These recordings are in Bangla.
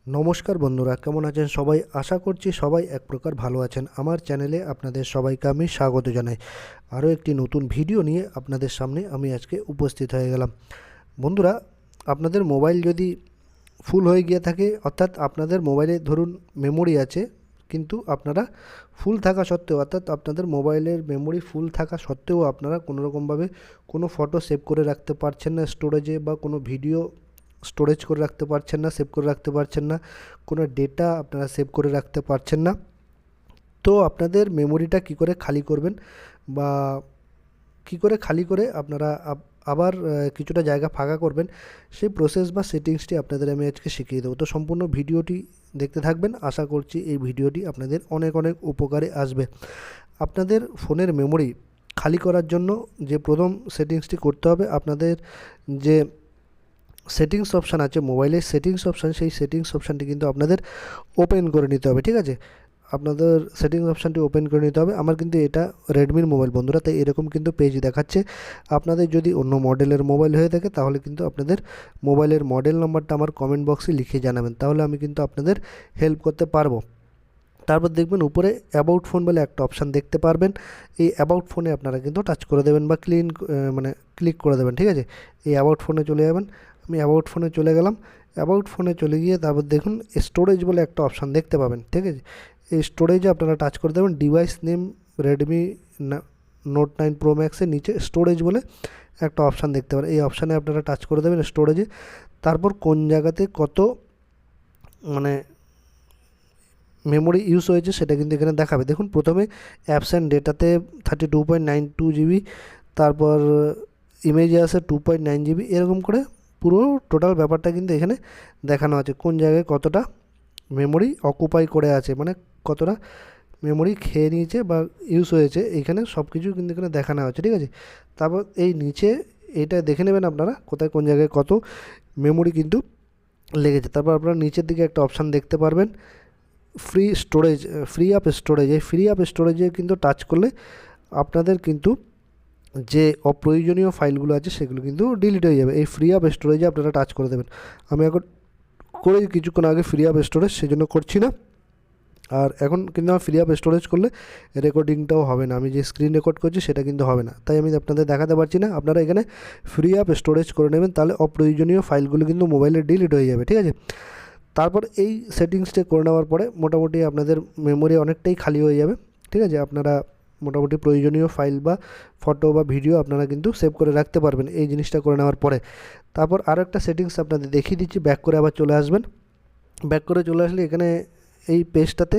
নমস্কার বন্ধুরা, কেমন আছেন সবাই? আশা করছি সবাই এক প্রকার ভালো আছেন। আমার চ্যানেলে আপনাদের সবাইকে আমি স্বাগত জানাই। আরও একটি নতুন ভিডিও নিয়ে আপনাদের সামনে আমি আজকে উপস্থিত হয়ে গেলাম। বন্ধুরা, আপনাদের মোবাইল যদি ফুল হয়ে গিয়ে থাকে, অর্থাৎ আপনাদের মোবাইলে ধরুন মেমোরি আছে, কিন্তু আপনারা ফুল থাকা সত্ত্বেও, অর্থাৎ আপনাদের মোবাইলের মেমোরি ফুল থাকা সত্ত্বেও আপনারা কোনোরকমভাবে কোনো ফটো সেভ করে রাখতে পারছেন না স্টোরেজে, বা কোনো ভিডিও স্টোরেজ করে রাখতে পারছেন না, সেভ করে রাখতে পারছেন না, কোনো ডেটা আপনারা সেভ করে রাখতে পারছেন না। তো আপনাদের মেমোরিটা কী করে খালি করবেন, বা কী করে খালি করে আপনারা আবার কিছুটা জায়গা ফাঁকা করবেন, সেই প্রসেস বা সেটিংসটি আপনাদের আমি আজকে শিখিয়ে দেবো। তো সম্পূর্ণ ভিডিওটি দেখতে থাকবেন। আশা করছি এই ভিডিওটি আপনাদের অনেক অনেক উপকারে আসবে। আপনাদের ফোনের মেমোরি খালি করার জন্য যে প্রথম সেটিংসটি করতে হবে, আপনাদের যে সেটিংস অপশান আছে মোবাইলের সেটিংস অপশান, সেই সেটিংস অপশানটি কিন্তু আপনাদের ওপেন করে নিতে হবে। ঠিক আছে, আপনাদের সেটিংস অপশানটি ওপেন করে নিতে হবে। আমার কিন্তু এটা রেডমির মোবাইল বন্ধুরা, তাই এরকম কিন্তু পেজ দেখাচ্ছে। আপনাদের যদি অন্য মডেলের মোবাইল হয়ে থাকে তাহলে কিন্তু আপনাদের মোবাইলের মডেল নাম্বারটা আমার কমেন্ট বক্সে লিখে জানাবেন, তাহলে আমি কিন্তু আপনাদের হেল্প করতে পারবো। তারপর দেখবেন উপরে অ্যাবাউট ফোন বলে একটা অপশান দেখতে পারবেন। এই অ্যাবাউট ফোনে আপনারা কিন্তু টাচ করে দেবেন বা ক্লিক করে দেবেন। ঠিক আছে, এই অ্যাবাউট ফোনে চলে যাবেন। আমি অ্যাবাউট ফোনে চলে গেলাম। অ্যাবাউট ফোনে চলে গিয়ে তারপর দেখুন স্টোরেজ বলে একটা অপশান দেখতে পাবেন। ঠিক আছে, এই স্টোরেজে আপনারা টাচ করে দেবেন। Device name Redmi note 9 pro ম্যাক্সের নিচে স্টোরেজ বলে একটা অপশান দেখতে পারেন। এই অপশানে আপনারা টাচ করে দেবেন স্টোরেজে। তারপর কোন জায়গাতে কত মেমোরি ইউজ হয়েছে সেটা কিন্তু এখানে দেখাবে। দেখুন প্রথমে অ্যাপস অ্যান্ড ডেটাতে 32.92 জিবি, তারপর ইমেজে আসে 2.9 জিবি, এরকম করে পুরো টোটাল ব্যাপারটা কিন্তু এখানে দেখানো আছে। কোন জায়গায় কতটা মেমোরি অকুপাই করে আছে, মানে কতটা মেমোরি খেয়ে নিয়েছে বা ইউজ হয়েছে, এইখানে সব কিছু কিন্তু এখানে দেখানো আছে। ঠিক আছে, তারপর এই নিচে এটা দেখে নেবেন আপনারা কোথায় কোন জায়গায় কত মেমোরি কিন্তু লেগেছে। তারপর আপনারা নিচের দিকে একটা অপশান দেখতে পারবেন, free storage, free up storage. এই ফ্রি আপ স্টোরেজে কিন্তু টাচ করলে আপনাদের কিন্তু যে অপ্রয়োজনীয় ফাইলগুলো আছে সেগুলো কিন্তু ডিলিট হয়ে যাবে। এই ফ্রি আপ স্টোরেজে আপনারা টাচ করে দেবেন। আমি এখন করে কিছুক্ষণ আগে ফ্রি আপ স্টোরেজ, সেজন্য করছি না। আর এখন কিন্তু আমার ফ্রি আপ স্টোরেজ করলে রেকর্ডিংটাও হবে না, আমি যে স্ক্রিন রেকর্ড করছি সেটা কিন্তু হবে না, তাই আমি আপনাদের দেখাতে পারছি না। আপনারা এখানে ফ্রি আপ স্টোরেজ করে নেবেন, তাহলে অপ্রয়োজনীয় ফাইলগুলো কিন্তু মোবাইলে ডিলিট হয়ে যাবে। ঠিক আছে, তারপর এই সেটিংসটা করে নেওয়ার পরে মোটামুটি আপনাদের মেমোরি অনেকটাই খালি হয়ে যাবে। ঠিক আছে, আপনারা মোটামুটি প্রয়োজনীয় ফাইল বা ফটো বা ভিডিও আপনারা কিন্তু সেভ করে রাখতে পারবেন এই জিনিসটা করে নেওয়ার পরে। তারপর আরও একটা সেটিংস আপনাদের দেখিয়ে দিচ্ছি। ব্যাক করে আবার চলে আসবেন। ব্যাক করে চলে আসলে এখানে এই পেজটাতে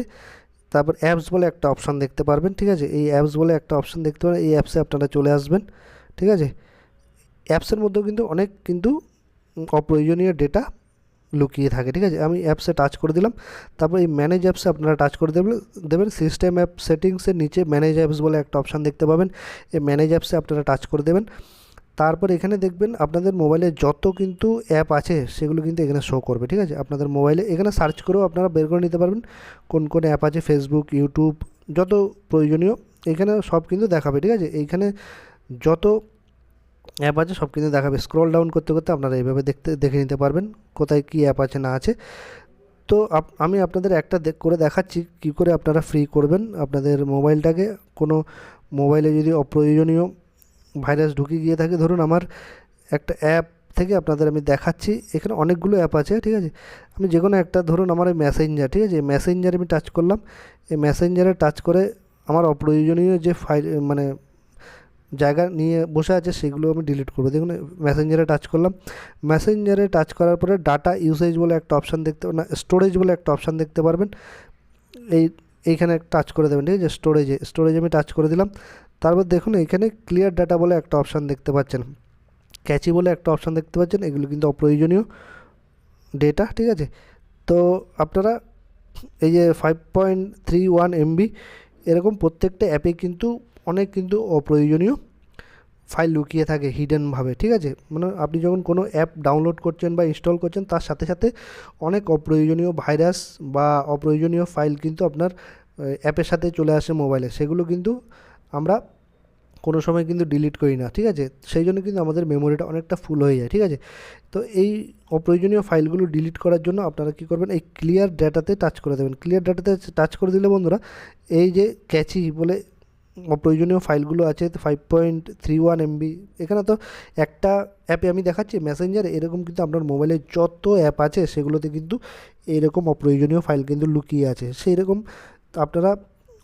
তারপর অ্যাপস বলে একটা অপশান দেখতে পারবেন। ঠিক আছে, এই অ্যাপস বলে একটা অপশান দেখতে পারেন, এই অ্যাপসে আপনারা চলে আসবেন। ঠিক আছে, অ্যাপসের মধ্যেও কিন্তু অনেক অপ্রয়োজনীয় ডেটা লুকিয়ে থাকে। ঠিক আছে, আমি অ্যাপসে টাচ করে দিলাম। তারপর এই ম্যানেজ অ্যাপসে আপনারা টাচ করে দেবেন। সিস্টেম অ্যাপ সেটিংসের নিচে ম্যানেজ অ্যাপস বলে একটা অপশান দেখতে পাবেন, এই ম্যানেজ অ্যাপসে আপনারা টাচ করে দেবেন। তারপর এখানে দেখবেন আপনাদের মোবাইলে যত কিন্তু অ্যাপ আছে সেগুলো কিন্তু এখানে শো করবে। ঠিক আছে, আপনাদের মোবাইলে এখানে সার্চ করেও আপনারা বের করে নিতে পারবেন কোন কোন অ্যাপ আছে, ফেসবুক, ইউটিউব, যত প্রয়োজনীয় এখানে সব কিন্তু দেখাবে। ঠিক আছে, এইখানে যত অ্যাপ আছে সব কিন্তু দেখাবে। স্ক্রল ডাউন করতে করতে আপনারা এইভাবে দেখে নিতে পারবেন কোথায় কী অ্যাপ আছে না আছে। তো আমি আপনাদের একটা করে দেখাচ্ছি কী করে আপনারা ফ্রি করবেন আপনাদের মোবাইলটাকে। কোনো মোবাইলে যদি অপ্রয়োজনীয় ভাইরাস ঢুকে গিয়ে থাকে, ধরুন আমার একটা অ্যাপ থেকে আপনাদের আমি দেখাচ্ছি। এখানে অনেকগুলো অ্যাপ আছে। ঠিক আছে, আমি যে কোনো একটা, ধরুন আমার এই মেসেঞ্জার, ঠিক আছে, মেসেঞ্জারে আমি টাচ করলাম। এই মেসেঞ্জারে টাচ করে আমার অপ্রয়োজনীয় যে ফাইল জায়গা নিয়ে বসে আছে সেগুলো আমি ডিলিট করবো। দেখুন মেসেঞ্জারে টাচ করলাম। মেসেঞ্জারে টাচ করার পরে ডাটা ইউসেজ বলে একটা অপশান স্টোরেজ বলে একটা অপশান দেখতে পারবেন। এইখানে টাচ করে দেবেন। ঠিক আছে, স্টোরেজে আমি টাচ করে দিলাম। তারপর দেখুন এইখানে ক্লিয়ার ডাটা বলে একটা অপশান দেখতে পাচ্ছেন, ক্যাচি বলে একটা অপশান দেখতে পাচ্ছেন। এগুলো কিন্তু অপ্রয়োজনীয় ডেটা। ঠিক আছে, তো আপনারা এই যে 5.31 MB এরকম প্রত্যেকটা অ্যাপে কিন্তু অনেক অপ্রয়োজনীয় ফাইল লুকিয়ে থাকে হিডেনভাবে। ঠিক আছে, মানে আপনি যখন কোনো অ্যাপ ডাউনলোড করছেন বা ইনস্টল করছেন তার সাথে সাথে অনেক অপ্রয়োজনীয় ভাইরাস বা অপ্রয়োজনীয় ফাইল কিন্তু আপনার অ্যাপের সাথে চলে আসে মোবাইলে, সেগুলো কিন্তু আমরা কোনো সময় কিন্তু ডিলিট করি না, ঠিক আছে? সেই জন্য কিন্তু আমাদের মেমোরিটা অনেকটা ফুল হয়ে যায়, ঠিক আছে? তো এই অপ্রয়োজনীয় ফাইলগুলো ডিলিট করার জন্য আপনারা কী করবেন, এই ক্লিয়ার ডাটাতে টাচ করে দেবেন। ক্লিয়ার ডাটাতে টাচ করে দিলে বন্ধুরা এই যে ক্যাচি বলে অপ্রয়োজনীয় ফাইলগুলো আছে 5.31 MB, এখানে তো একটা অ্যাপে আমি দেখাচ্ছি মেসেঞ্জারে, এরকম কিন্তু আপনার মোবাইলে যত অ্যাপ আছে সেগুলোতে কিন্তু এরকম অপ্রয়োজনীয় ফাইল কিন্তু লুকিয়ে আছে। সেই রকম আপনারা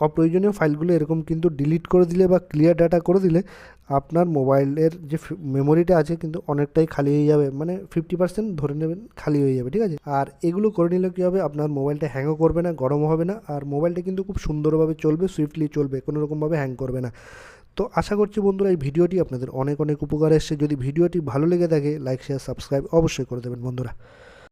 অপ্রয়োজনীয় ফাইলগুলো এরকম কিন্তু ডিলিট করে দিলে বা ক্লিয়ার ডাটা করে দিলে আপনার মোবাইলের যে মেমোরিটা আছে কিন্তু অনেকটাই খালি হয়ে যাবে, মানে 50% ধরে নেবেন খালি হয়ে যাবে, ঠিক আছে? আর এগুলো করে নিলে কী হবে, আপনার মোবাইলটা হ্যাংও করবে না, গরমও হবে না, আর মোবাইলটা কিন্তু খুব সুন্দরভাবে চলবে, সুইফটলি চলবে, কোনো রকমভাবে হ্যাং করবে না। তো আশা করছি বন্ধুরা এই ভিডিওটি আপনাদের অনেক অনেক উপকার এসছে। যদি ভিডিওটি ভালো লেগে থাকে লাইক শেয়ার সাবস্ক্রাইব অবশ্যই করে দেবেন বন্ধুরা।